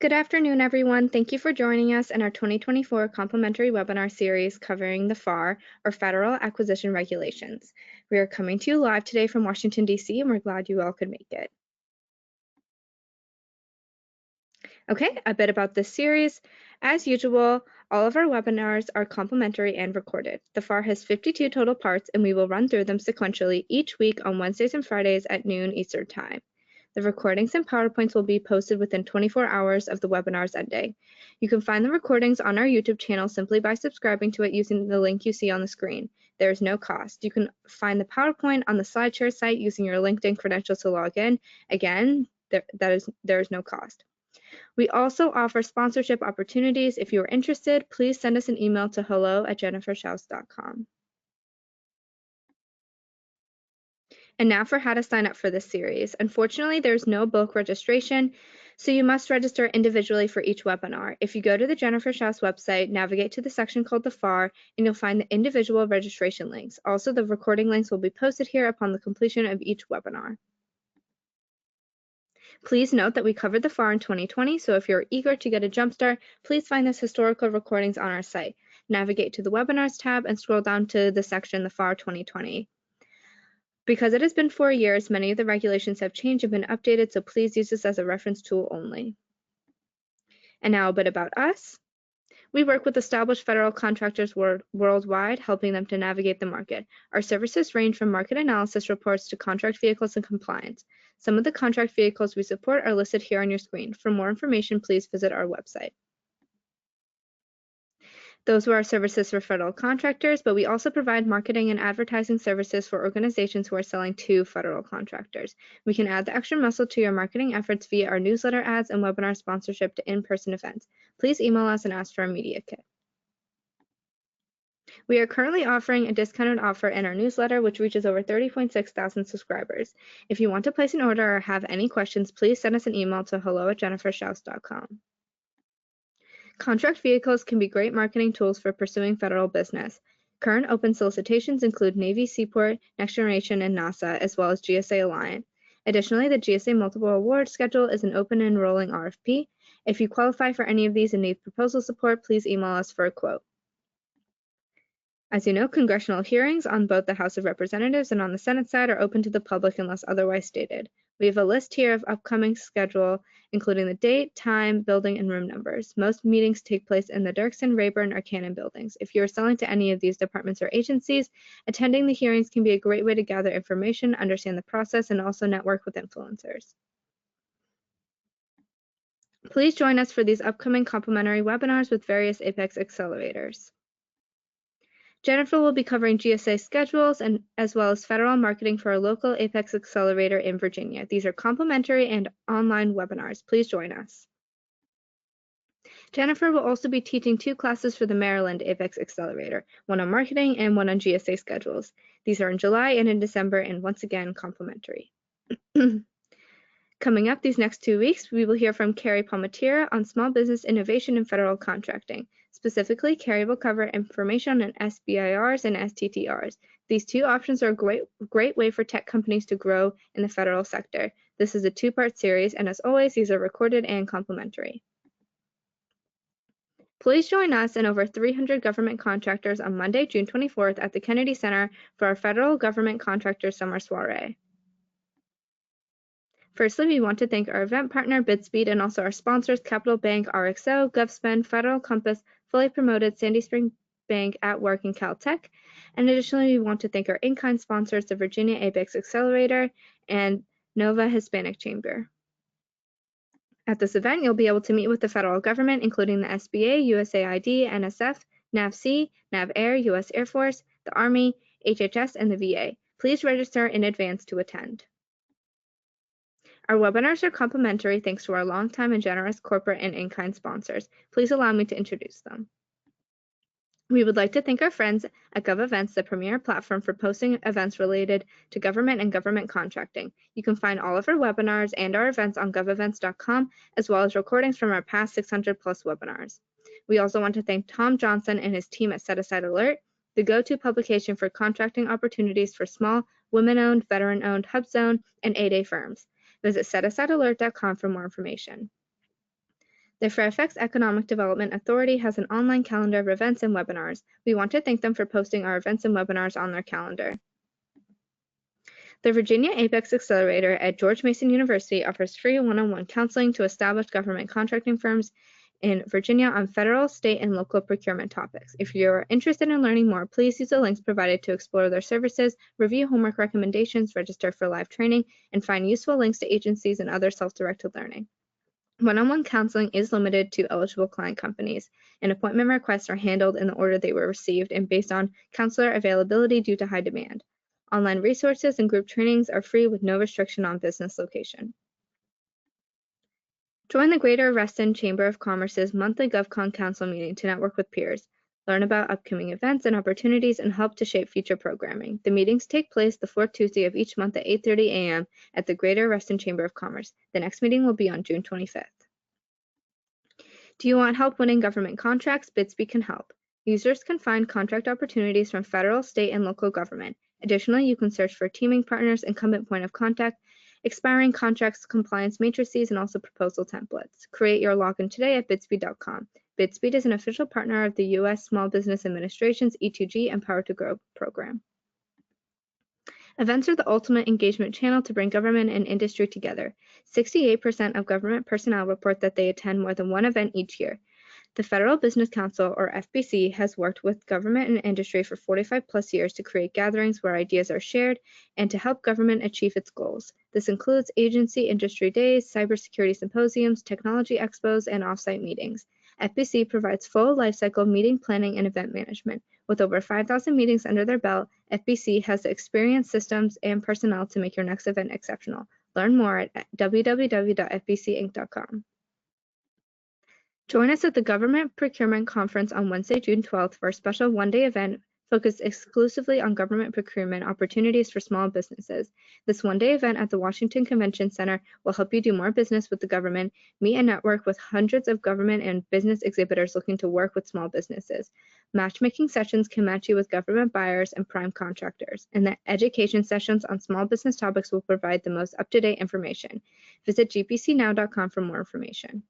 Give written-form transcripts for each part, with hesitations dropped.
Good afternoon, everyone. Thank you for joining us in our 2024 complimentary webinar series covering the FAR, or Federal Acquisition Regulations. We are coming to you live today from Washington, D.C., and we're glad you all could make it. Okay, a bit about this series. As usual, all of our webinars are complimentary and recorded. The FAR has 52 total parts, and we will run through them sequentially each week on Wednesdays and Fridays at noon Eastern Time. The recordings and PowerPoints will be posted within 24 hours of the webinar's ending. You can find the recordings on our YouTube channel simply by subscribing to it using the link you see on the screen. There is no cost. You can find the PowerPoint on the SlideShare site using your LinkedIn credentials to log in. Again, there is no cost. We also offer sponsorship opportunities. If you are interested, please send us an email to hello@jenniferschaus.com. And now for how to sign up for this series. Unfortunately, there's no bulk registration, so you must register individually for each webinar. If you go to the Jennifer Schaus website, navigate to the section called the FAR, and you'll find the individual registration links. Also, the recording links will be posted here upon the completion of each webinar. Please note that we covered the FAR in 2020, so if you're eager to get a jumpstart, please find those historical recordings on our site. Navigate to the Webinars tab and scroll down to the section, the FAR 2020. Because it has been 4 years, many of the regulations have changed and been updated, so please use this as a reference tool only. And now a bit about us. We work with established federal contractors worldwide, helping them to navigate the market. Our services range from market analysis reports to contract vehicles and compliance. Some of the contract vehicles we support are listed here on your screen. For more information, please visit our website. Those were our services for federal contractors, but we also provide marketing and advertising services for organizations who are selling to federal contractors. We can add the extra muscle to your marketing efforts via our newsletter ads and webinar sponsorship to in-person events. Please email us and ask for a media kit. We are currently offering a discounted offer in our newsletter, which reaches over 30.6 thousand subscribers. If you want to place an order or have any questions, please send us an email to hello@jenniferschaus.com. Contract vehicles can be great marketing tools for pursuing federal business. Current open solicitations include Navy, Seaport, Next Generation, and NASA, as well as GSA Alliant. Additionally, the GSA Multiple Award Schedule is an open and rolling RFP. If you qualify for any of these and need proposal support, please email us for a quote. As you know, congressional hearings on both the House of Representatives and on the Senate side are open to the public unless otherwise stated. We have a list here of upcoming schedule, including the date, time, building, and room numbers. Most meetings take place in the Dirksen, Rayburn, or Cannon buildings. If you are selling to any of these departments or agencies, attending the hearings can be a great way to gather information, understand the process, and also network with influencers. Please join us for these upcoming complimentary webinars with various Apex accelerators. Jennifer will be covering GSA schedules and as well as federal marketing for a local Apex Accelerator in Virginia. These are complimentary and online webinars. Please join us. Jennifer will also be teaching 2 classes for the Maryland Apex Accelerator, one on marketing and one on GSA schedules. These are in July and in December, and once again, complimentary. Coming up these next 2 weeks, we will hear from Carrie Palmatier on small business innovation and federal contracting. Specifically, Carrie will cover information on SBIRs and STTRs. These 2 options are a great way for tech companies to grow in the federal sector. This is a 2-part series, and as always, these are recorded and complimentary. Please join us and over 300 government contractors on Monday, June 24th at the Kennedy Center for our Federal Government Contractors Summer Soiree. Firstly, we want to thank our event partner, BidSpeed, and also our sponsors, Capital Bank, RXO, GovSpend, Federal Compass, Fully Promoted, Sandy Spring Bank, At Work, and Caltech. And additionally, we want to thank our in-kind sponsors, the Virginia Apex Accelerator and Nova Hispanic Chamber. At this event, you'll be able to meet with the federal government, including the SBA, USAID, NSF, NAVC, NAVAIR, U.S. Air Force, the Army, HHS, and the VA. Please register in advance to attend. Our webinars are complimentary thanks to our longtime and generous corporate and in-kind sponsors. Please allow me to introduce them. We would like to thank our friends at GovEvents, the premier platform for posting events related to government and government contracting. You can find all of our webinars and our events on govevents.com, as well as recordings from our past 600 plus webinars. We also want to thank Tom Johnson and his team at Set Aside Alert, the go-to publication for contracting opportunities for small, women-owned, veteran-owned, HubZone, and 8A firms. Visit setasidealert.com for more information. The Fairfax Economic Development Authority has an online calendar of events and webinars. We want to thank them for posting our events and webinars on their calendar. The Virginia Apex Accelerator at George Mason University offers free one-on-one counseling to established government contracting firms in Virginia on federal, state, and local procurement topics. If you're interested in learning more, please use the links provided to explore their services, review homework recommendations, register for live training, and find useful links to agencies and other self-directed learning. One-on-one counseling is limited to eligible client companies, and appointment requests are handled in the order they were received and based on counselor availability due to high demand. Online resources and group trainings are free with no restriction on business location. Join the Greater Reston Chamber of Commerce's monthly GovCon Council meeting to network with peers, learn about upcoming events and opportunities, and help to shape future programming. The meetings take place the fourth Tuesday of each month at 8:30 a.m. at the Greater Reston Chamber of Commerce. The next meeting will be on June 25th. Do you want help winning government contracts? Bitsby can help. Users can find contract opportunities from federal, state, and local government. Additionally, you can search for teaming partners, incumbent point of contact, expiring contracts, compliance matrices, and also proposal templates. Create your login today at bitsby.com. Bitsby is an official partner of the U.S. Small Business Administration's E2G Empower to Grow program. Events are the ultimate engagement channel to bring government and industry together. 68% of government personnel report that they attend more than one event each year. The Federal Business Council, or FBC, has worked with government and industry for 45 plus years to create gatherings where ideas are shared and to help government achieve its goals. This includes agency industry days, cybersecurity symposiums, technology expos, and offsite meetings. FBC provides full lifecycle meeting planning and event management. With over 5,000 meetings under their belt, FBC has the experience, systems, and personnel to make your next event exceptional. Learn more at www.fbcinc.com. Join us at the Government Procurement Conference on Wednesday, June 12th for a special one-day event focused exclusively on government procurement opportunities for small businesses. This one-day event at the Washington Convention Center will help you do more business with the government, meet and network with hundreds of government and business exhibitors looking to work with small businesses. Matchmaking sessions can match you with government buyers and prime contractors, and the education sessions on small business topics will provide the most up-to-date information. Visit gpcnow.com for more information.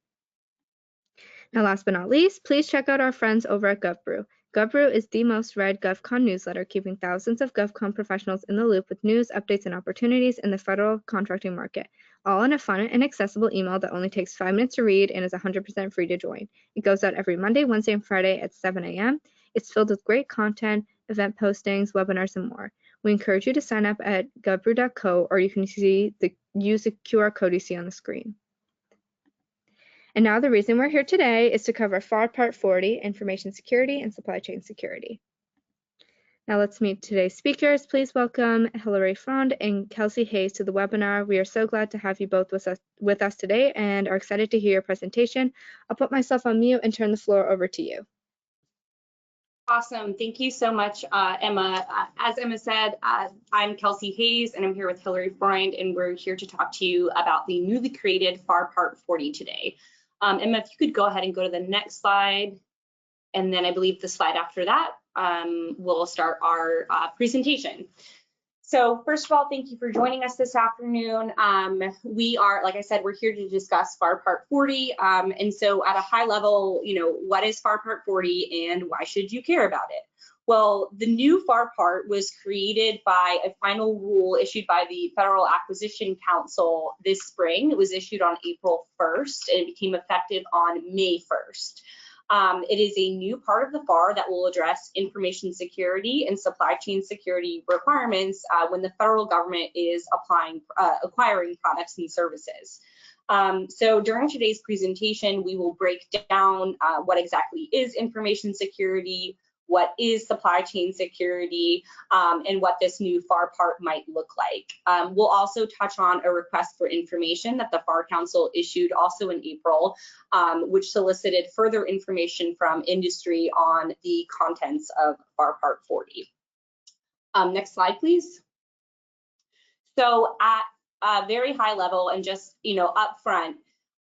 Now, last but not least, please check out our friends over at GovBrew. GovBrew is the most read GovCon newsletter, keeping thousands of GovCon professionals in the loop with news, updates, and opportunities in the federal contracting market, all in a fun and accessible email that only takes 5 minutes to read and is 100% free to join. It goes out every Monday, Wednesday, and Friday at 7 a.m. It's filled with great content, event postings, webinars, and more. We encourage you to sign up at govbrew.co, or you can use the QR code you see on the screen. And now the reason we're here today is to cover FAR Part 40, Information Security and Supply Chain Security. Now let's meet today's speakers. Please welcome Hilary Frond and Kelsey Hayes to the webinar. We are so glad to have you both with us today and are excited to hear your presentation. I'll put myself on mute and turn the floor over to you. Awesome. Thank you so much, Emma. As Emma said, I'm Kelsey Hayes, and I'm here with Hilary Freund, and we're here to talk to you about the newly created FAR Part 40 today. Emma, if you could go ahead and go to the next slide, and then I believe the slide after that, we'll start our presentation. So first of all, thank you for joining us this afternoon. We are, like I said, we're here to discuss FAR Part 40. And so at a high level, what is FAR Part 40 and why should you care about it? Well, the new FAR Part was created by a final rule issued by the Federal Acquisition Council this spring. It was issued on April 1st and it became effective on May 1st. It is a new part of the FAR that will address information security and supply chain security requirements when the federal government is acquiring products and services. So during today's presentation, we will break down what exactly is information security, what is supply chain security, and what this new FAR Part might look like. We'll also touch on a request for information that the FAR Council issued also in April, which solicited further information from industry on the contents of FAR Part 40. Next slide, please. So at a very high level and just, up front,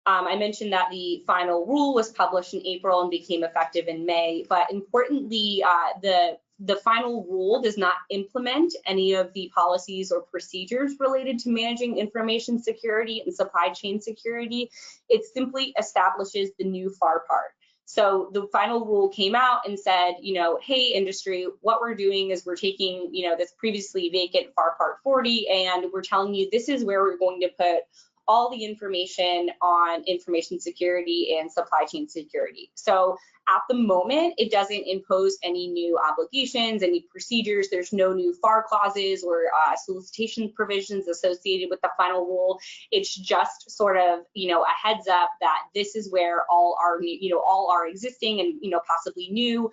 I mentioned that the final rule was published in April and became effective in May, but importantly, the the final rule does not implement any of the policies or procedures related to managing information security and supply chain security. It simply establishes the new FAR part. So the final rule came out and said, hey, industry, what we're doing is we're taking, this previously vacant FAR Part 40, and we're telling you this is where we're going to put all the information on information security and supply chain security. So at the moment, it doesn't impose any new obligations, any procedures. There's no new FAR clauses or solicitation provisions associated with the final rule. It's just sort of, a heads up that this is where all our existing and, possibly new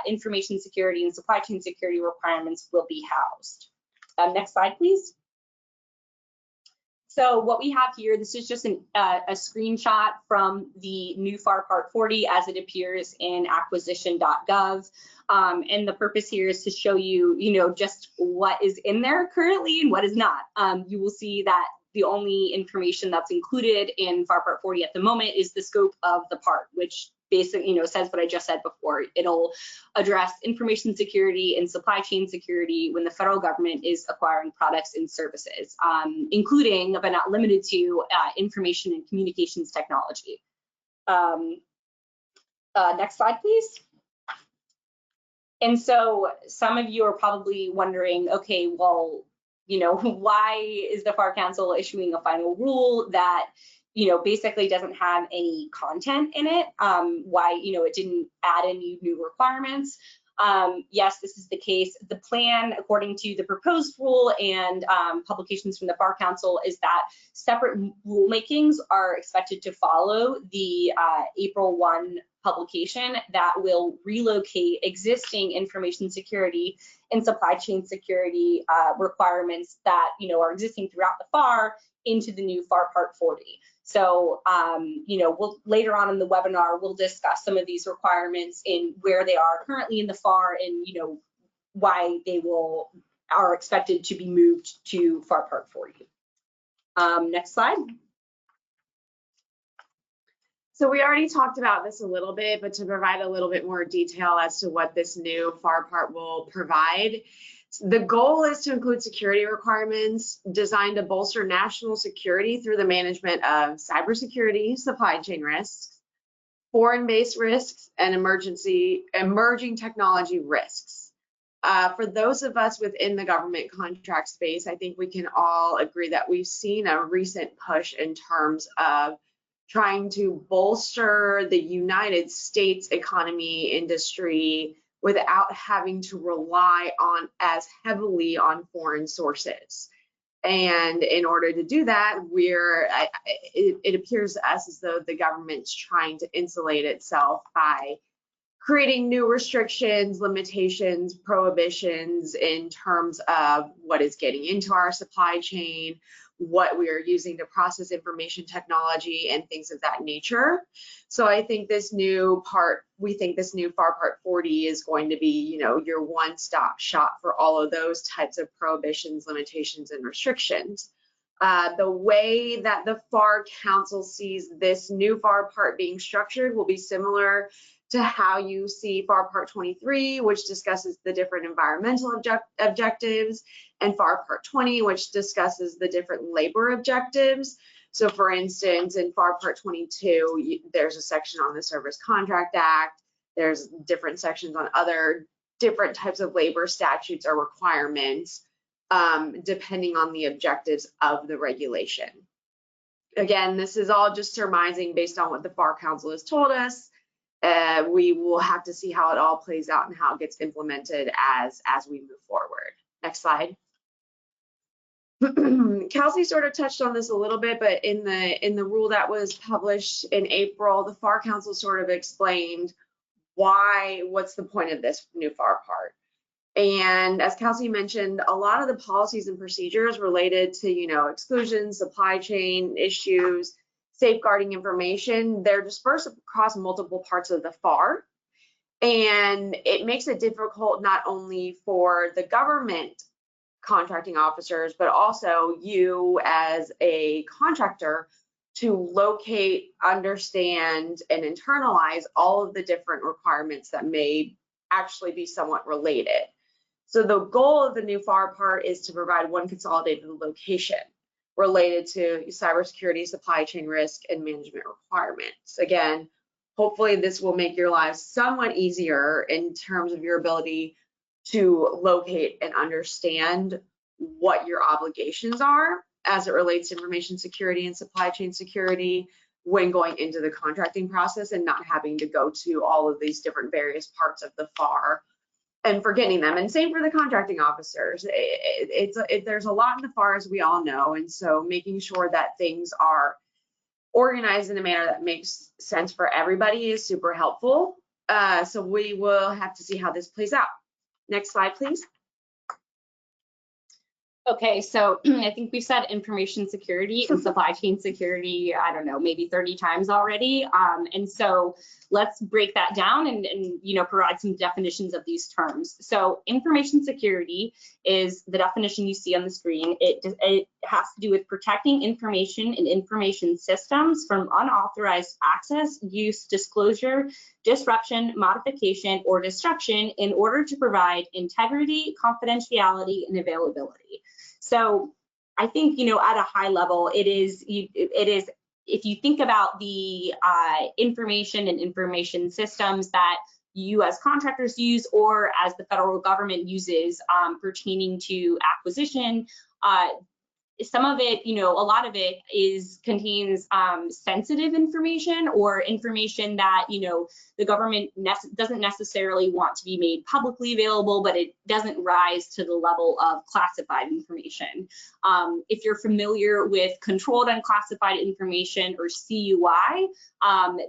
information security and supply chain security requirements will be housed. Next slide, please. So what we have here, this is just a screenshot from the new FAR Part 40 as it appears in acquisition.gov. And the purpose here is to show you, just what is in there currently and what is not. You will see that the only information that's included in FAR Part 40 at the moment is the scope of the part, which basically, says what I just said before. It'll address information security and supply chain security when the federal government is acquiring products and services, including, but not limited to, information and communications technology. Next slide, please. And so some of you are probably wondering, okay, well, why is the FAR Council issuing a final rule that basically doesn't have any content in it? Why, it didn't add any new requirements? Yes, this is the case. The plan, according to the proposed rule and publications from the FAR Council, is that separate rulemakings are expected to follow the April 1 publication that will relocate existing information security and supply chain security requirements that are existing throughout the FAR into the new FAR Part 40. So, we'll later on in the webinar, we'll discuss some of these requirements in where they are currently in the FAR and, why they are expected to be moved to FAR Part 40. Next slide. So we already talked about this a little bit, but to provide a little bit more detail as to what this new FAR part will provide, the goal is to include security requirements designed to bolster national security through the management of cybersecurity, supply chain risks, foreign-based risks, and emerging technology risks. For those of us within the government contract space, I think we can all agree that we've seen a recent push in terms of trying to bolster the United States economy industry without having to rely on as heavily on foreign sources. And in order to do that, it appears to us as though the government's trying to insulate itself by creating new restrictions, limitations, prohibitions in terms of what is getting into our supply chain, what we are using to process information technology and things of that nature. So I think this new part, we think this new FAR Part 40 is going to be, your one-stop shop for all of those types of prohibitions, limitations, and restrictions. The way that the FAR Council sees this new FAR part being structured will be similar to how you see FAR Part 23, which discusses the different environmental objectives, and FAR Part 20, which discusses the different labor objectives. So for instance, in FAR Part 22, there's a section on the Service Contract Act, there's different sections on other different types of labor statutes or requirements, depending on the objectives of the regulation. Again, this is all just surmising based on what the FAR Council has told us. We will have to see how it all plays out and how it gets implemented as we move forward. Next slide. Kelsey sort of touched on this a little bit, but in the rule that was published in April, the FAR Council sort of explained what's the point of this new FAR part. And as Kelsey mentioned, a lot of the policies and procedures related to, exclusions, supply chain issues, safeguarding information, they're dispersed across multiple parts of the FAR. And it makes it difficult not only for the government contracting officers, but also you as a contractor to locate, understand, and internalize all of the different requirements that may actually be somewhat related. So the goal of the new FAR part is to provide one consolidated location related to cybersecurity, supply chain risk, and management requirements. Again, hopefully this will make your lives somewhat easier in terms of your ability to locate and understand what your obligations are as it relates to information security and supply chain security when going into the contracting process, and not having to go to all of these different various parts of the FAR and forgetting them. And same for the contracting officers. There's a lot in the FAR, as we all know, and so making sure that things are organized in a manner that makes sense for everybody is super helpful. So we will have to see how this plays out. Next slide, please. Okay, so I think we've said information security and supply chain security, I don't know, maybe 30 times already. And so let's break that down and provide some definitions of these terms. So information security is the definition you see on the screen. It has to do with protecting information and information systems from unauthorized access, use, disclosure, disruption, modification, or destruction in order to provide integrity, confidentiality, and availability. So I think, at a high level, it is, if you think about the information and information systems that you as contractors use, or as the federal government uses pertaining to acquisition, some of it, a lot of it contains sensitive information, or information that, the government doesn't necessarily want to be made publicly available, but it doesn't rise to the level of classified information. If you're familiar with controlled unclassified information, or CUI,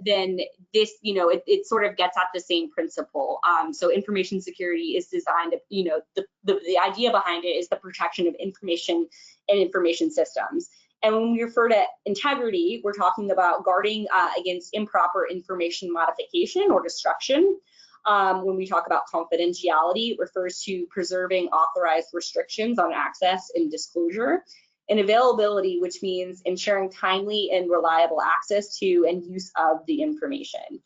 then this, it sort of gets at the same principle. So information security is designed, the idea behind it is the protection of information and information systems. And when we refer to integrity, we're talking about guarding against improper information modification or destruction. When we talk about confidentiality, it refers to preserving authorized restrictions on access and disclosure. And availability, which means ensuring timely and reliable access to and use of the information.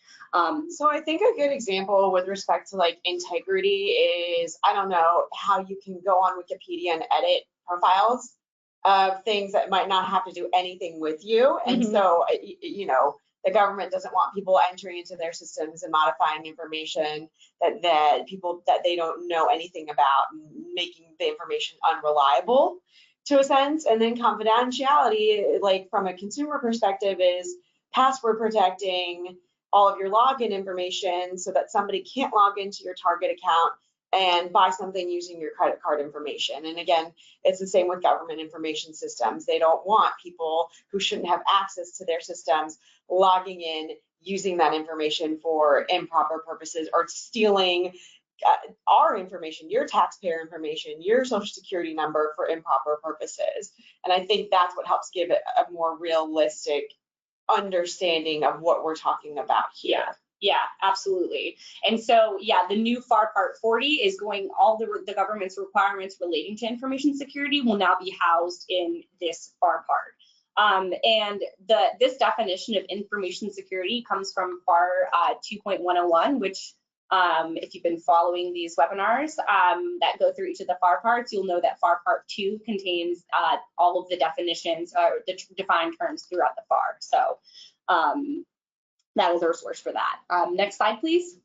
So I think a good example with respect to integrity is, I don't know how you can go on Wikipedia and edit profiles of things that might not have to do anything with you. And so, the government doesn't want people entering into their systems and modifying information that people that they don't know anything about, making the information unreliable to a sense. And then confidentiality, from a consumer perspective, is password protecting all of your login information so that somebody can't log into your Target account and buy something using your credit card information. And again, it's the same with government information systems. They don't want people who shouldn't have access to their systems logging in, using that information for improper purposes, or stealing our information, your taxpayer information, your social security number for improper purposes. And I think that's what helps give it a more realistic understanding of what we're talking about here. Yeah, absolutely. And so, the new FAR Part 40 is going, all the government's requirements relating to information security will now be housed in this FAR part. And this definition of information security comes from FAR 2.101, which, if you've been following these webinars that go through each of the FAR parts, you'll know that FAR Part 2 contains all of the definitions, or the defined terms throughout the FAR. So that is our source for that. Next slide, please.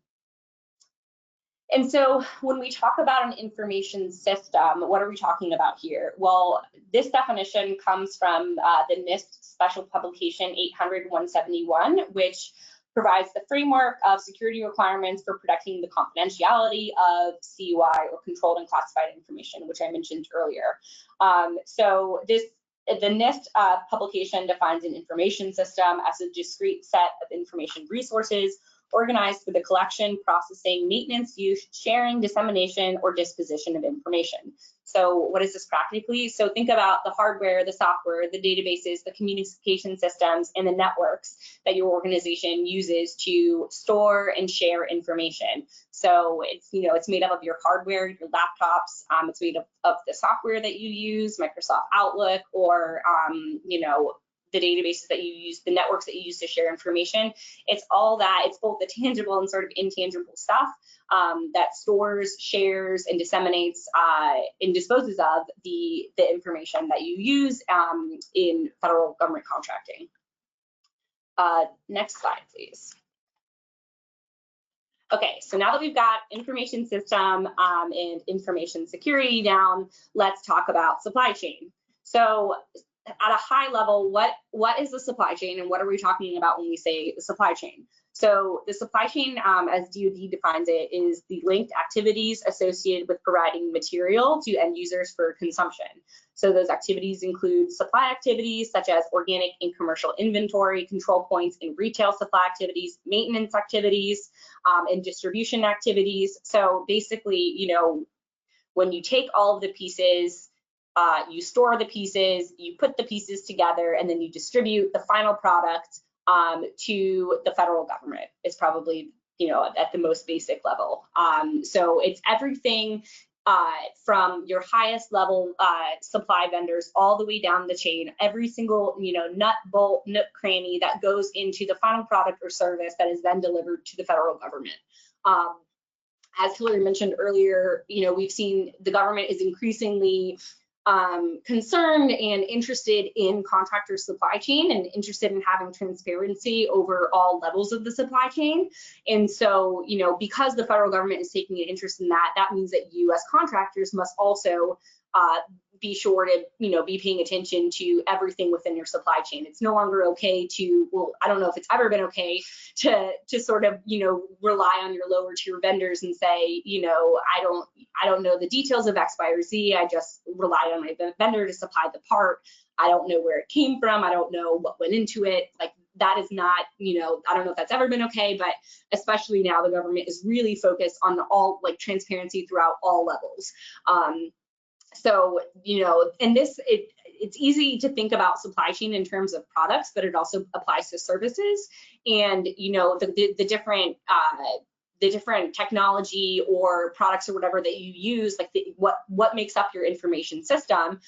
And so when we talk about an information system, what are we talking about here? Well, this definition comes from the NIST Special Publication 800-171, which provides the framework of security requirements for protecting the confidentiality of CUI, or controlled and classified information, which I mentioned earlier. So the NIST publication defines an information system as a discrete set of information resources organized for the collection, processing, maintenance, use, sharing, dissemination, or disposition of information. So what is this practically? So think about the hardware, the software, the databases, the communication systems, and the networks that your organization uses to store and share information. So it's made up of your hardware, your laptops. It's made up of the software that you use, Microsoft Outlook, or the databases that you use, the networks that you use to share information. It's all that. It's both the tangible and sort of intangible stuff that stores, shares, and disseminates and disposes of the information that you use in federal government contracting. Next slide, please. Okay, so now that we've got information system and information security down, let's talk about supply chain. So at a high level, what is the supply chain and what are we talking about when we say the supply chain? So the supply chain, as DoD defines it, is the linked activities associated with providing material to end users for consumption. So those activities include supply activities such as organic and commercial inventory, control points and retail supply activities, maintenance activities, and distribution activities. So basically, you know, when you take all of the pieces, you store the pieces, you put the pieces together, and then you distribute the final product to the federal government. Is probably, you know, at the most basic level. So it's everything from your highest level supply vendors all the way down the chain, every single, you know, nut, bolt, nook, cranny that goes into the final product or service that is then delivered to the federal government. As Hillary mentioned earlier, you know, we've seen the government is increasingly concerned and interested in contractor supply chain and interested in having transparency over all levels of the supply chain. And so, you know, because the federal government is taking an interest in that, that means that you as contractors must also be sure to, you know, be paying attention to everything within your supply chain. It's no longer okay to, well, I don't know if it's ever been okay to sort of, you know, rely on your lower tier vendors and say, you know, I don't know the details of X, Y, or Z. I just rely on my vendor to supply the part. I don't know where it came from. I don't know what went into it. Like, that is not, you know, I don't know if that's ever been okay, but especially now the government is really focused on all, like, transparency throughout all levels. So, you know, and this, it's easy to think about supply chain in terms of products, but it also applies to services. And, you know, the different technology or products or whatever that you use, like what makes up your information system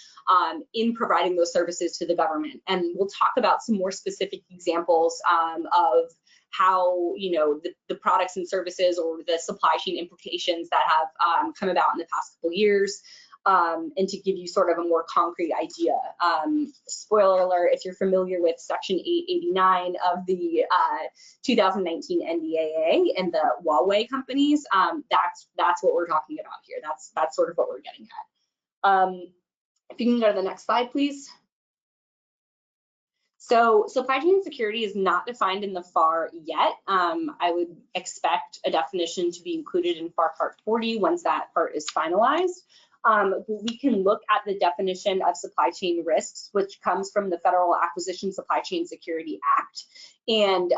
in providing those services to the government. And we'll talk about some more specific examples of how, you know, the products and services or the supply chain implications that have come about in the past couple years. And to give you sort of a more concrete idea. Spoiler alert, if you're familiar with Section 889 of the 2019 NDAA and the Huawei companies, that's what we're talking about here. That's sort of what we're getting at. If you can go to the next slide, please. So supply chain security is not defined in the FAR yet. I would expect a definition to be included in FAR Part 40 once that part is finalized. We can look at the definition of supply chain risks, which comes from the Federal Acquisition Supply Chain Security Act. And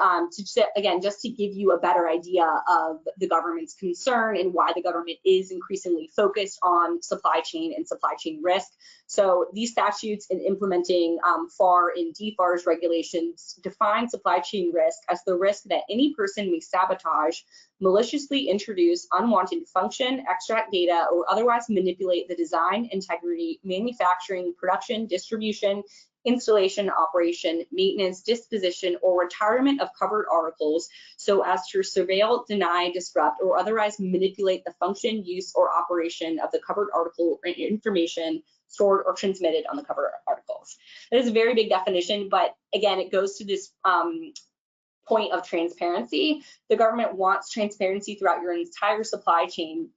again, just to give you a better idea of the government's concern and why the government is increasingly focused on supply chain and supply chain risk. So these statutes in implementing FAR and DFARS regulations define supply chain risk as the risk that any person may sabotage, maliciously introduce unwanted function, extract data, or otherwise manipulate the design, integrity, manufacturing, production, distribution, installation, operation, maintenance, disposition, or retirement of covered articles so as to surveil, deny, disrupt, or otherwise manipulate the function, use, or operation of the covered article or information stored or transmitted on the covered articles. That is a very big definition, but again, it goes to this point of transparency. The government wants transparency throughout your entire supply chain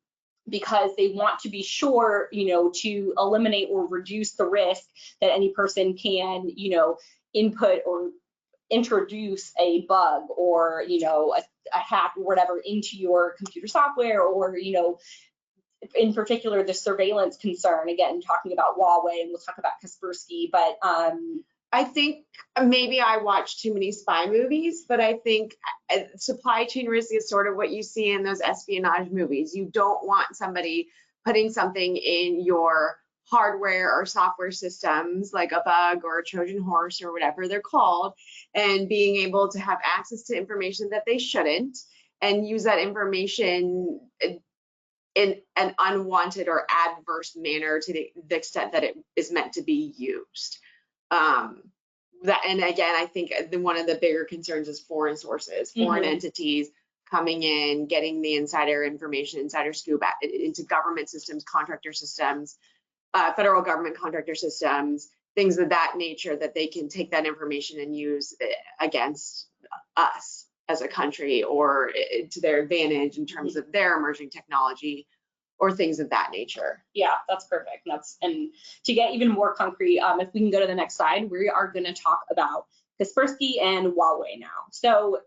because they want to be sure, you know, to eliminate or reduce the risk that any person can, you know, input or introduce a bug or, you know, a hack or whatever into your computer software, or, you know, in particular, the surveillance concern, again, talking about Huawei, and we'll talk about Kaspersky, but I think maybe I watch too many spy movies, but I think supply chain risk is sort of what you see in those espionage movies. You don't want somebody putting something in your hardware or software systems, like a bug or a Trojan horse or whatever they're called, and being able to have access to information that they shouldn't and use that information in an unwanted or adverse manner to the extent that it is meant to be used. that, and again, I think one of the bigger concerns is foreign sources, foreign entities coming in, getting the insider information, insider scoop into government systems, contractor systems, federal government contractor systems, things of that nature, that they can take that information and use against us as a country, or to their advantage in terms of their emerging technology or things of that nature. Yeah, that's perfect. And to get even more concrete, if we can go to the next slide, we are going to talk about Kaspersky and Huawei now. So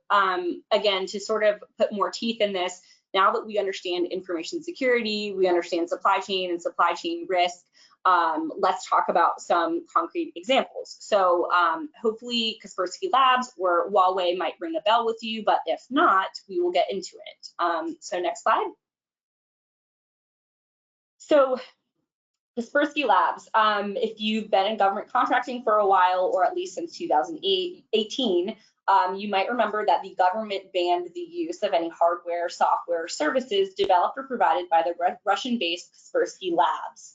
again, to sort of put more teeth in this, now that we understand information security, we understand supply chain and supply chain risk, let's talk about some concrete examples. So hopefully Kaspersky Labs or Huawei might ring a bell with you, but if not, we will get into it. So next slide. So Kaspersky Labs, if you've been in government contracting for a while, or at least since 2018, you might remember that the government banned the use of any hardware, software, or services developed or provided by the Russian-based Kaspersky Labs.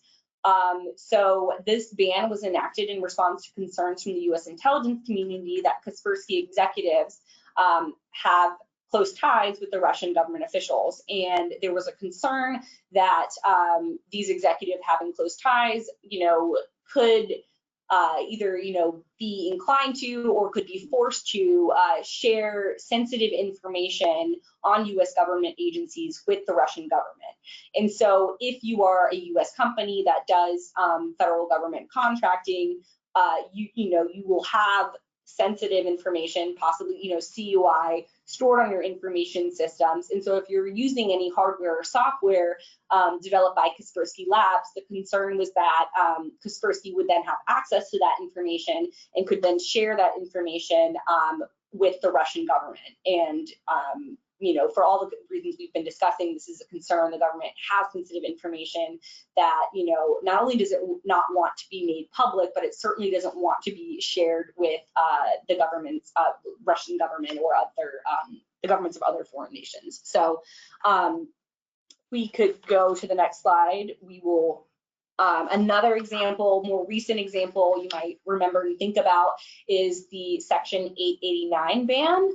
So this ban was enacted in response to concerns from the U.S. intelligence community that Kaspersky executives have close ties with the Russian government officials. And there was a concern that these executives having close ties, could either, be inclined to or could be forced to share sensitive information on U.S. government agencies with the Russian government. And so if you are a U.S. company that does federal government contracting, you will have sensitive information, possibly, CUI, stored on your information systems. And so if you're using any hardware or software developed by Kaspersky Labs, the concern was that Kaspersky would then have access to that information and could then share that information with the Russian government. And for all the reasons we've been discussing, this is a concern. The government has sensitive information that, not only does it not want to be made public, but it certainly doesn't want to be shared with the government's Russian government or other the governments of other foreign nations. So we could go to the next slide. We will. Another example, more recent example you might remember and think about is the Section 889 ban.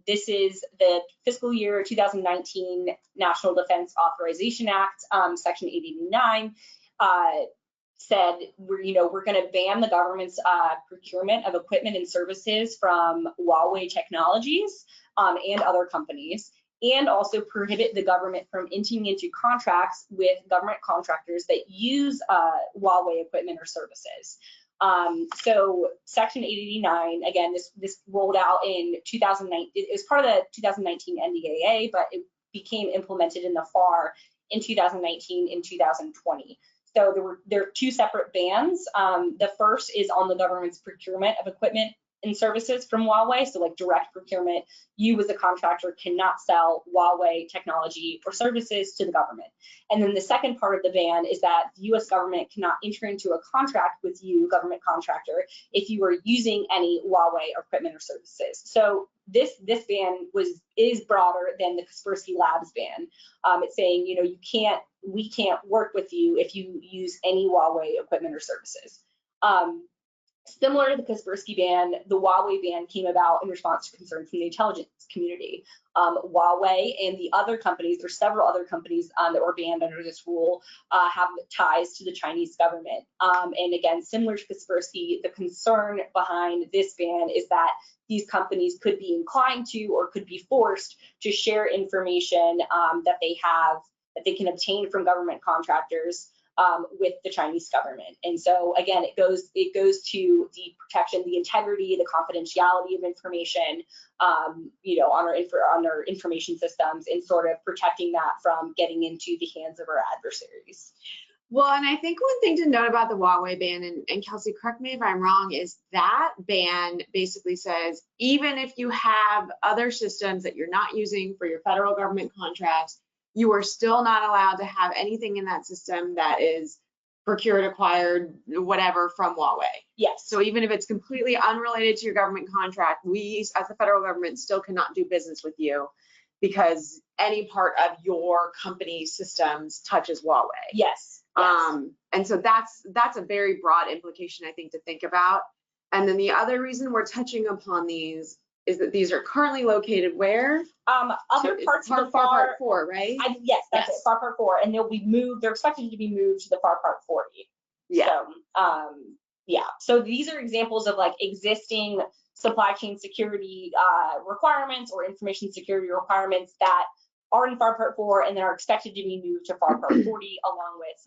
This is the fiscal year 2019 National Defense Authorization Act. Section 889 said we're going to ban the government's procurement of equipment and services from Huawei Technologies and other companies, and also prohibit the government from entering into contracts with government contractors that use Huawei equipment or services. So Section 889, again, this rolled out in 2009. It was part of the 2019 NDAA, but it became implemented in the FAR in 2019 and 2020. So there are two separate bans. The first is on the government's procurement of equipment and services from Huawei, so like direct procurement. You as a contractor cannot sell Huawei technology or services to the government. And then the second part of the ban is that the U.S. government cannot enter into a contract with you, government contractor, if you are using any Huawei equipment or services. So this ban is broader than the Kaspersky Labs ban. It's saying, we can't work with you if you use any Huawei equipment or services. Similar to the Kaspersky ban, the Huawei ban came about in response to concerns from the intelligence community. Huawei and the other companies, there's several other companies that were banned under this rule, have ties to the Chinese government. And again, similar to Kaspersky, the concern behind this ban is that these companies could be inclined to or could be forced to share information that they can obtain from government contractors with the Chinese government. And so again, it goes to the protection, the integrity, the confidentiality of information, on our information systems, and sort of protecting that from getting into the hands of our adversaries. Well, and I think one thing to note about the Huawei ban, and Kelsey, correct me if I'm wrong, is that ban basically says, even if you have other systems that you're not using for your federal government contracts, you are still not allowed to have anything in that system that is procured, acquired, whatever from Huawei. Yes. So even if it's completely unrelated to your government contract, we as the federal government still cannot do business with you because any part of your company's systems touches Huawei. Yes. And so that's a very broad implication, I think, to think about. And then the other reason we're touching upon these is that these are currently located where? Other parts of the FAR FAR, Part 4, right? yes, that's Yes. it, FAR Part 4, and they'll be moved, they're expected to be moved to the FAR Part 40. Yeah. So, yeah, so these are examples of like existing supply chain security requirements or information security requirements that are in FAR Part 4 and that are expected to be moved to FAR Part 40 along with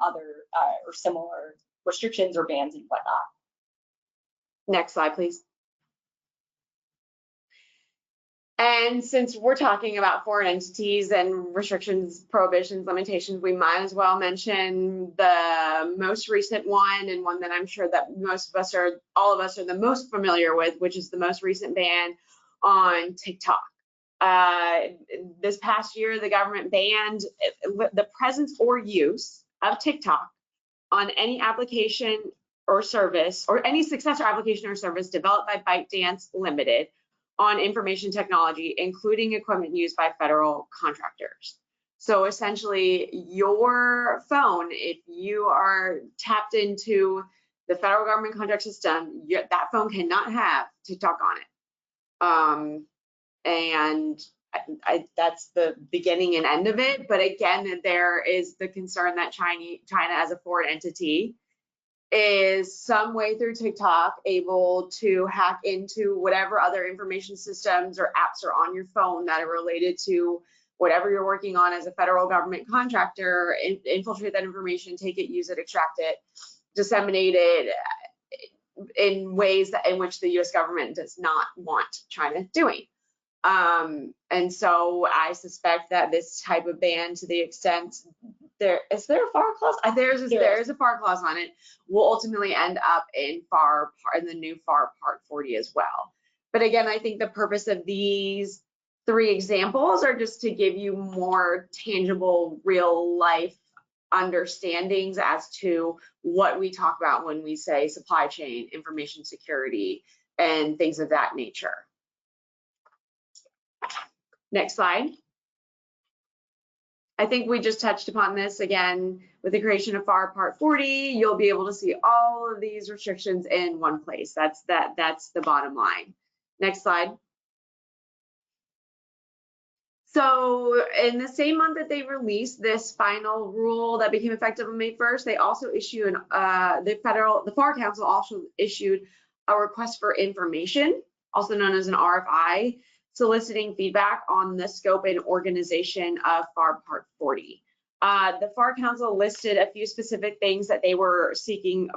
other or similar restrictions or bans and whatnot. Next slide, please. And since we're talking about foreign entities and restrictions, prohibitions, limitations, we might as well mention the most recent one, and one that I'm sure that all of us are the most familiar with, which is the most recent ban on TikTok. This past year, the government banned the presence or use of TikTok on any application or service, or any successor application or service developed by ByteDance Limited on information technology, including equipment used by federal contractors. So essentially, your phone, if you are tapped into the federal government contract system, that phone cannot have TikTok on it. And that's the beginning and end of it. But again, there is the concern that China as a foreign entity is some way through TikTok able to hack into whatever other information systems or apps are on your phone that are related to whatever you're working on as a federal government contractor, infiltrate that information, take it, use it, extract it, disseminate it in ways in which the US government does not want China doing. And so I suspect that this type of ban, to the extent is there a FAR clause? There is a FAR clause on it, will ultimately end up in the new FAR Part 40 as well. But again, I think the purpose of these 3 examples are just to give you more tangible, real life understandings as to what we talk about when we say supply chain, information security, and things of that nature. Next slide. I think we just touched upon this again with the creation of FAR Part 40. You'll be able to see all of these restrictions in one place. That's the bottom line. Next slide. So in the same month that they released this final rule that became effective on May 1st, they also issued the FAR Council also issued a request for information, also known as an RFI, soliciting feedback on the scope and organization of FAR Part 40. The FAR Council listed a few specific things that they were seeking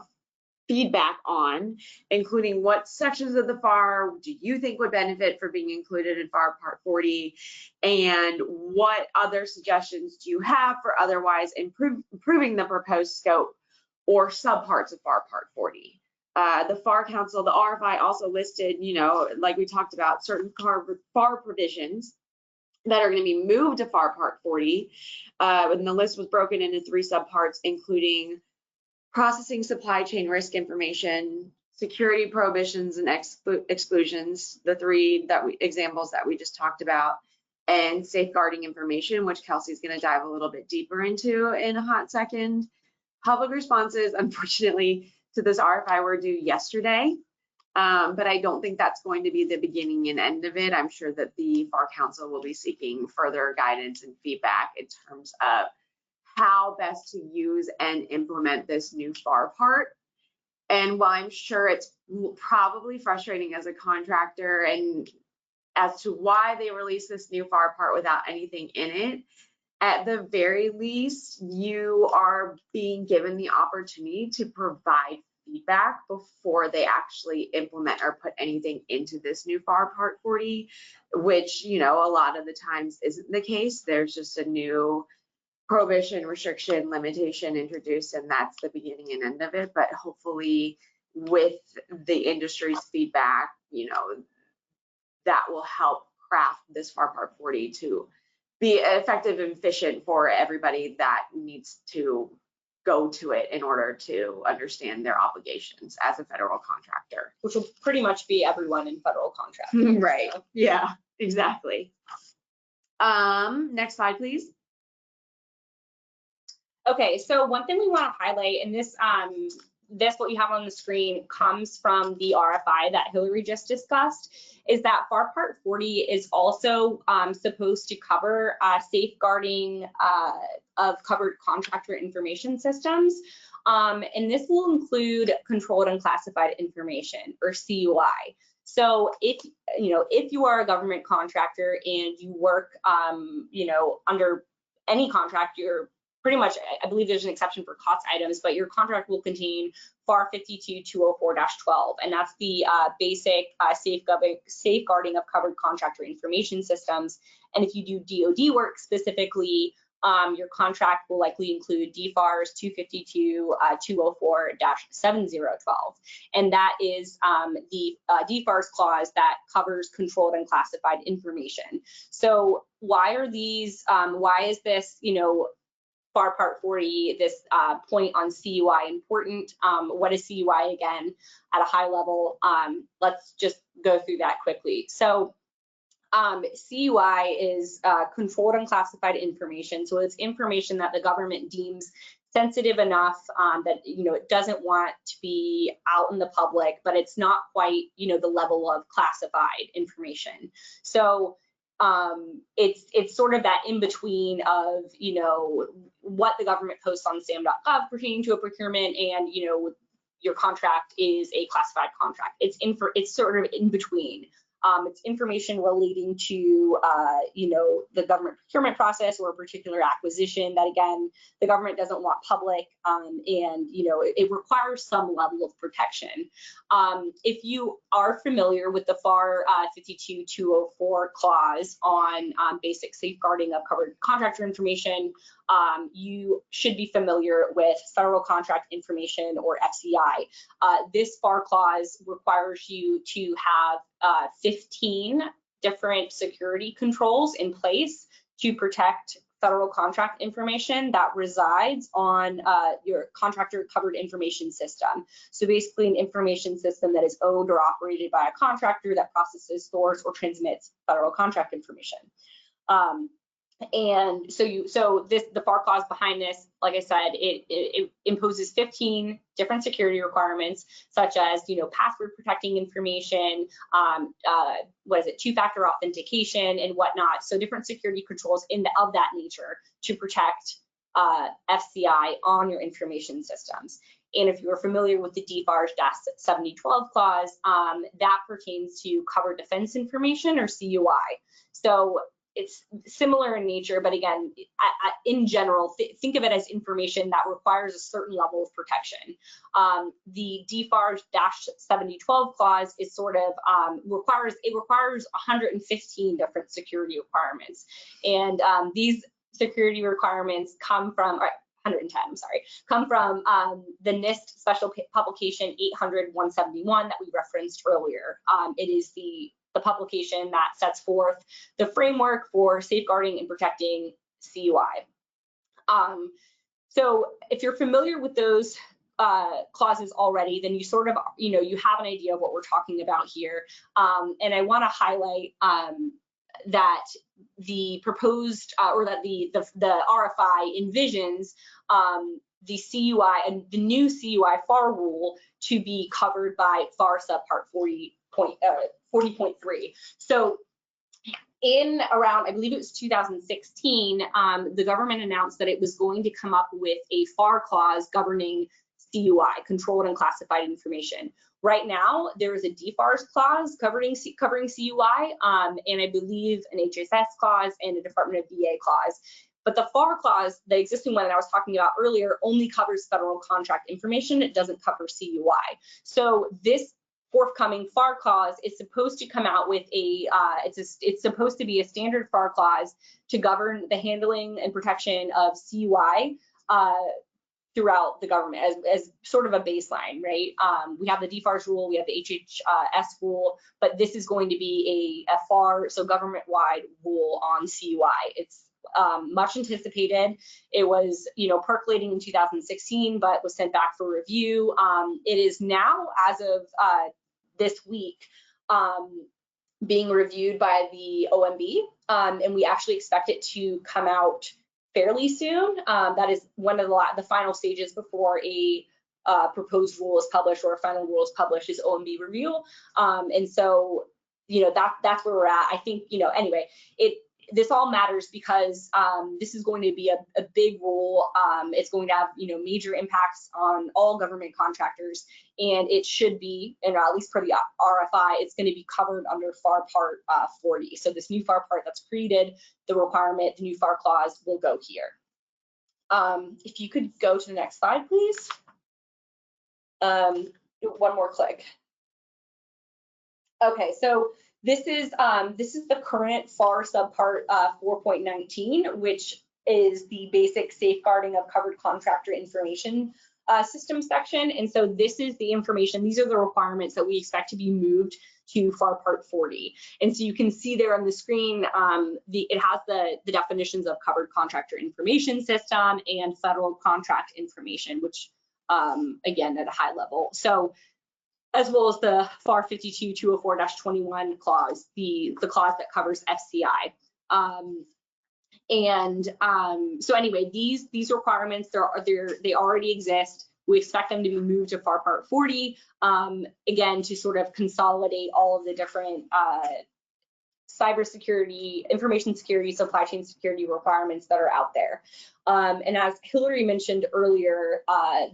feedback on, including what sections of the FAR do you think would benefit for being included in FAR Part 40, and what other suggestions do you have for otherwise improving the proposed scope or subparts of FAR Part 40. The FAR Council, the RFI also listed, like we talked about, certain FAR provisions that are going to be moved to FAR Part 40. And the list was broken into 3 subparts, including processing supply chain risk information, security prohibitions and exclusions, the 3 examples that we just talked about, and safeguarding information, which Kelsey's going to dive a little bit deeper into in a hot second. Public responses, unfortunately, to this RFI were due yesterday, but I don't think that's going to be the beginning and end of it. I'm sure that the FAR Council will be seeking further guidance and feedback in terms of how best to use and implement this new FAR part. And while I'm sure it's probably frustrating as a contractor and as to why they released this new FAR part without anything in it, at the very least, you are being given the opportunity to provide feedback before they actually implement or put anything into this new FAR Part 40, which, a lot of the times isn't the case. There's just a new prohibition, restriction, limitation introduced, and that's the beginning and end of it. But hopefully with the industry's feedback, that will help craft this FAR Part 40 to be effective and efficient for everybody that needs to go to it in order to understand their obligations as a federal contractor. Which will pretty much be everyone in federal contracting. Right, so. Yeah, exactly. Next slide, please. Okay, so one thing we want to highlight, and this what you have on the screen comes from the RFI that Hillary just discussed, is that FAR Part 40 is also supposed to cover safeguarding of covered contractor information systems. And this will include controlled unclassified information, or CUI. So if you are a government contractor and you work under any contract, you're pretty much, I believe there's an exception for cost items, but your contract will contain FAR 52-204-12, and that's the basic safeguarding of covered contractor information systems. And if you do DoD work specifically, your contract will likely include DFARS 252-204-7012, and that is the DFARS clause that covers controlled and classified information. So why are these? Why is this, FAR Part 40, this point on CUI important? What is CUI again at a high level? Let's just go through that quickly. So CUI is controlled unclassified information. So it's information that the government deems sensitive enough that it doesn't want to be out in the public, but it's not quite the level of classified information. So it's sort of that in between of what the government posts on sam.gov pertaining to a procurement and your contract is a classified contract. It's sort of in between. It's information relating to, the government procurement process or a particular acquisition that, again, the government doesn't want public, and, it requires some level of protection. If you are familiar with the FAR 52-204 clause on basic safeguarding of covered contractor information, you should be familiar with federal contract information, or FCI. This FAR clause requires you to have 15 different security controls in place to protect federal contract information that resides on your contractor covered information system. So basically an information system that is owned or operated by a contractor that processes, stores, or transmits federal contract information. And so the FAR clause behind this, like I said, it imposes 15 different security requirements, such as password protecting information, two-factor authentication and whatnot. So different security controls of that nature to protect FCI on your information systems. And if you are familiar with the DFARS-7012 clause, that pertains to covered defense information, or CUI. So it's similar in nature, but again, in general, think of it as information that requires a certain level of protection. The DFARS-7012 clause is sort of requires 115 different security requirements, and these security requirements come from 110. I'm sorry, come from the NIST special publication 800-171 that we referenced earlier. It is the publication that sets forth the framework for safeguarding and protecting CUI. So if you're familiar with those clauses already, then you sort of, you have an idea of what we're talking about here. And I want to highlight that the proposed, or that the RFI envisions the CUI and the new CUI FAR rule to be covered by FAR subpart 40.3. So in around, I believe it was 2016, the government announced that it was going to come up with a FAR clause governing CUI, controlled and classified information. Right now, there is a DFARS clause covering CUI, and I believe an HSS clause and a Department of VA clause. But the FAR clause, the existing one that I was talking about earlier, only covers federal contract information. It doesn't cover CUI. So this forthcoming FAR clause is supposed to come out with it's supposed to be a standard FAR clause to govern the handling and protection of CUI throughout the government as sort of a baseline, right? We have the DFARS rule, we have the HHS rule, but this is going to be a FAR, so government-wide rule on CUI. It's much anticipated. It was, percolating in 2016, but was sent back for review. It is now, as of this week, being reviewed by the OMB, and we actually expect it to come out fairly soon. That is one of the final stages before a proposed rule is published or a final rule is published is OMB review. And so, that's where we're at. I think, anyway, this all matters because this is going to be a big rule. It's going to have, major impacts on all government contractors, and it should be, and at least per the RFI, it's going to be covered under FAR Part 40. So this new FAR Part that's created, the requirement, the new FAR clause will go here. If you could go to the next slide, please. One more click. Okay, so this is the current FAR subpart 4.19, which is the basic safeguarding of covered contractor information system section. And so this is the information, these are the requirements that we expect to be moved to FAR Part 40. And so you can see there on the screen, it has the definitions of covered contractor information system and federal contract information, which again, at a high level. So as well as the FAR 52-204-21 clause, the clause that covers FCI. So anyway, these requirements, they already exist. We expect them to be moved to FAR Part 40, again, to sort of consolidate all of the different cybersecurity, information security, supply chain security requirements that are out there. And as Hillary mentioned earlier,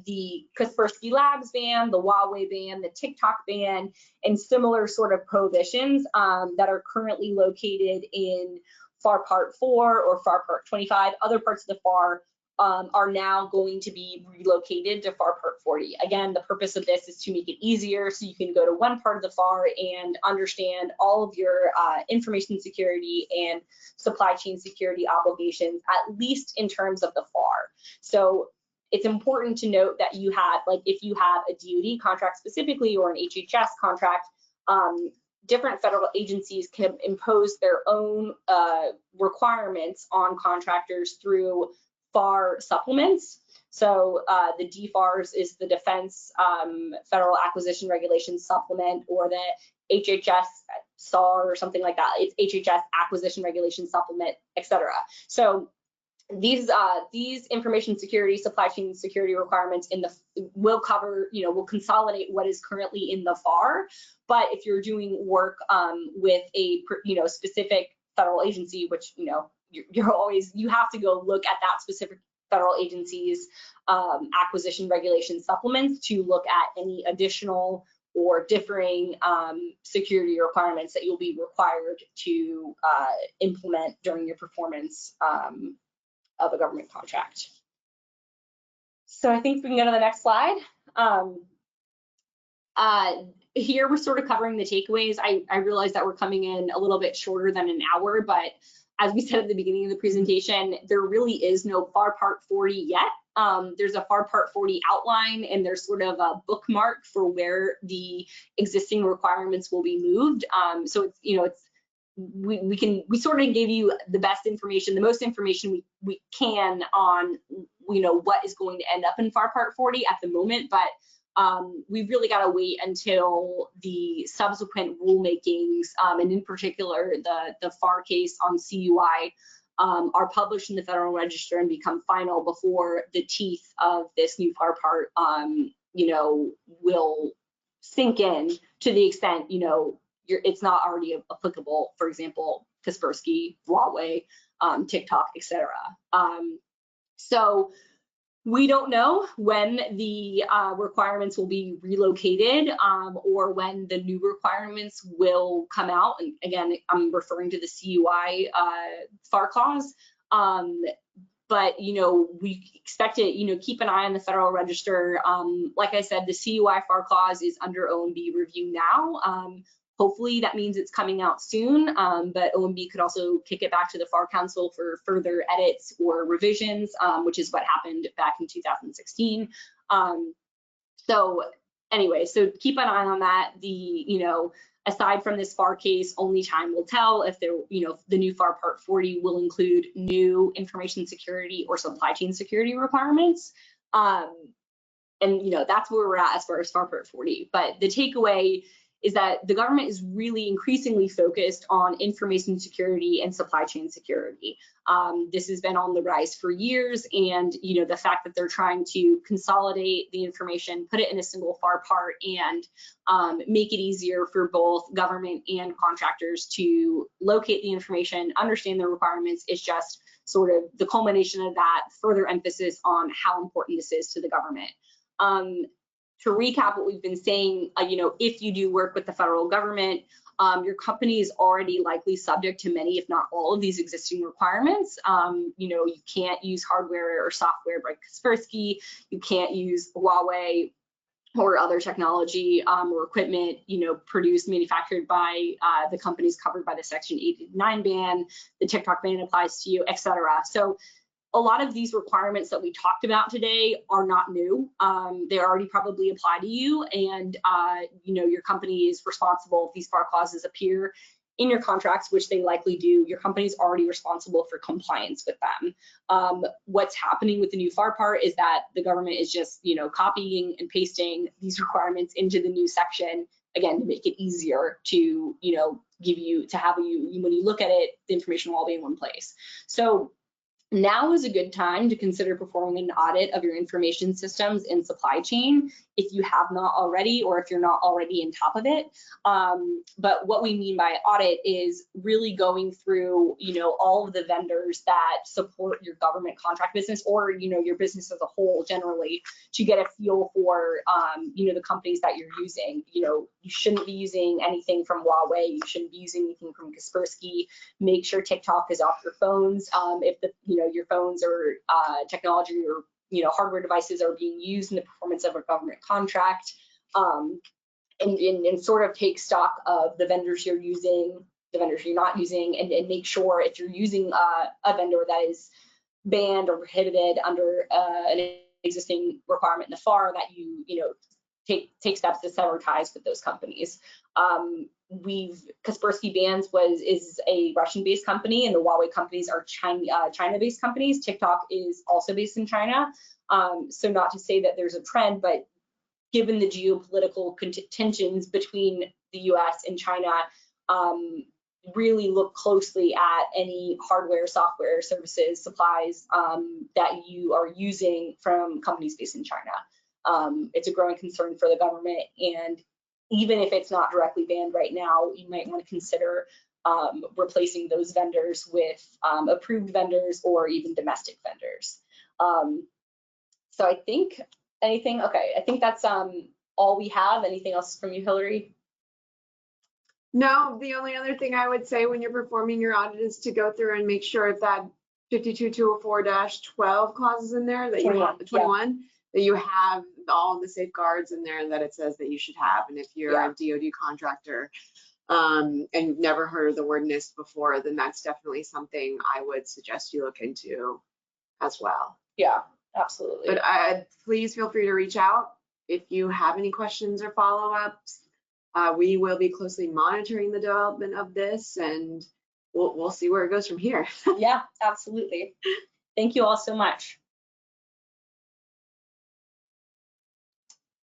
the Kaspersky Labs ban, the Huawei ban, the TikTok ban, and similar sort of prohibitions that are currently located in FAR Part 4 or FAR Part 25, other parts of the FAR are now going to be relocated to FAR Part 40. Again, the purpose of this is to make it easier so you can go to one part of the FAR and understand all of your information security and supply chain security obligations, at least in terms of the FAR. So it's important to note that you have, like if you have a DoD contract specifically or an HHS contract, different federal agencies can impose their own requirements on contractors through FAR supplements. So the DFARS is the Defense Federal Acquisition Regulation Supplement, or the HHS SAR or something like that. It's HHS Acquisition Regulation Supplement, etc. So these information security, supply chain security requirements will cover, will consolidate what is currently in the FAR. But if you're doing work with a specific federal agency, which you have to go look at that specific federal agency's acquisition regulation supplements to look at any additional or differing security requirements that you'll be required to implement during your performance of a government contract. So I think we can go to the next slide. Here we're sort of covering the takeaways. I realize that we're coming in a little bit shorter than an hour, but as we said at the beginning of the presentation, there really is no FAR Part 40 yet. There's a FAR Part 40 outline, and there's sort of a bookmark for where the existing requirements will be moved. So it's, we sort of gave you the best information, the most information we can on what is going to end up in FAR Part 40 at the moment, but we've really got to wait until the subsequent rulemakings, and in particular the FAR case on CUI, are published in the Federal Register and become final before the teeth of this new FAR Part, will sink in to the extent, it's not already applicable, for example, Kaspersky, Huawei, TikTok, etc. So we don't know when the requirements will be relocated or when the new requirements will come out. And again, I'm referring to the CUI FAR clause. But we expect to keep an eye on the Federal Register. Like I said, the CUI FAR clause is under OMB review now. Hopefully that means it's coming out soon, but OMB could also kick it back to the FAR Council for further edits or revisions, which is what happened back in 2016. So anyway, so keep an eye on that. Aside from this FAR case, only time will tell if the new FAR Part 40 will include new information security or supply chain security requirements. And that's where we're at as far as FAR Part 40. But the takeaway is that the government is really increasingly focused on information security and supply chain security. This has been on the rise for years, and the fact that they're trying to consolidate the information, put it in a single FAR part, and make it easier for both government and contractors to locate the information, understand the requirements, is just sort of the culmination of that further emphasis on how important this is to the government. To recap what we've been saying, if you do work with the federal government, your company is already likely subject to many, if not all, of these existing requirements. You can't use hardware or software by Kaspersky. You can't use Huawei or other technology or equipment, produced, manufactured by the companies covered by the Section 889 ban. The TikTok ban applies to you, et cetera. So a lot of these requirements that we talked about today are not new. They already probably apply to you, and your company is responsible if these FAR clauses appear in your contracts, which they likely do. Your company is already responsible for compliance with them. What's happening with the new FAR part is that the government is just copying and pasting these requirements into the new section, again, to make it easier to have you when you look at it, the information will all be in one place. So now is a good time to consider performing an audit of your information systems and supply chain if you have not already, or if you're not already on top of it. But what we mean by audit is really going through, all of the vendors that support your government contract business, or, your business as a whole generally, to get a feel for, the companies that you're using. You shouldn't be using anything from Huawei. You shouldn't be using anything from Kaspersky. Make sure TikTok is off your phones. If your phones or technology or hardware devices are being used in the performance of a government contract, and sort of take stock of the vendors you're using, the vendors you're not using, and make sure if you're using a vendor that is banned or prohibited under an existing requirement in the FAR, that you take steps to sever ties with those companies. Kaspersky Bands is a Russian-based company, and the Huawei companies are China-based companies. TikTok is also based in China. So not to say that there's a trend, but given the geopolitical tensions between the US and China, really look closely at any hardware, software, services, supplies that you are using from companies based in China. It's a growing concern for the government, and even if it's not directly banned right now, you might want to consider replacing those vendors with approved vendors or even domestic vendors. So I think I think that's all we have. Anything else from you, Hillary? No, the only other thing I would say when you're performing your audit is to go through and make sure if that 52204-12 clause is in there, that you have the 21, that you have all the safeguards in there that it says that you should have. And if you're a DoD contractor and you've never heard of the word NIST before, then that's definitely something I would suggest you look into as well. Yeah, absolutely. But please feel free to reach out if you have any questions or follow-ups. We will be closely monitoring the development of this, and we'll see where it goes from here. Yeah, absolutely. Thank you all so much.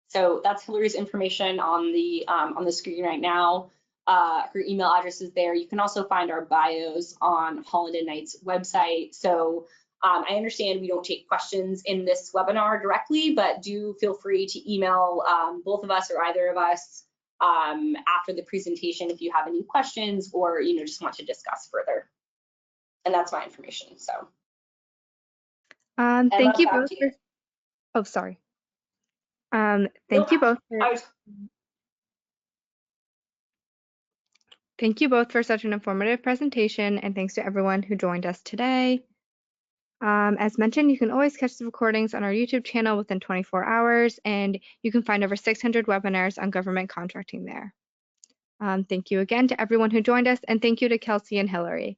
So that's Hillary's information on the screen right now. Her email address is there. You can also find our bios on Holland & Knight's website. So I understand we don't take questions in this webinar directly, but do feel free to email both of us or either of us after the presentation if you have any questions or just want to discuss further. And that's my information. So thank you both for, oh, sorry. Thank you both for such an informative presentation, and thanks to everyone who joined us today. As mentioned, you can always catch the recordings on our YouTube channel within 24 hours, and you can find over 600 webinars on government contracting there. Thank you again to everyone who joined us, and thank you to Kelsey and Hillary.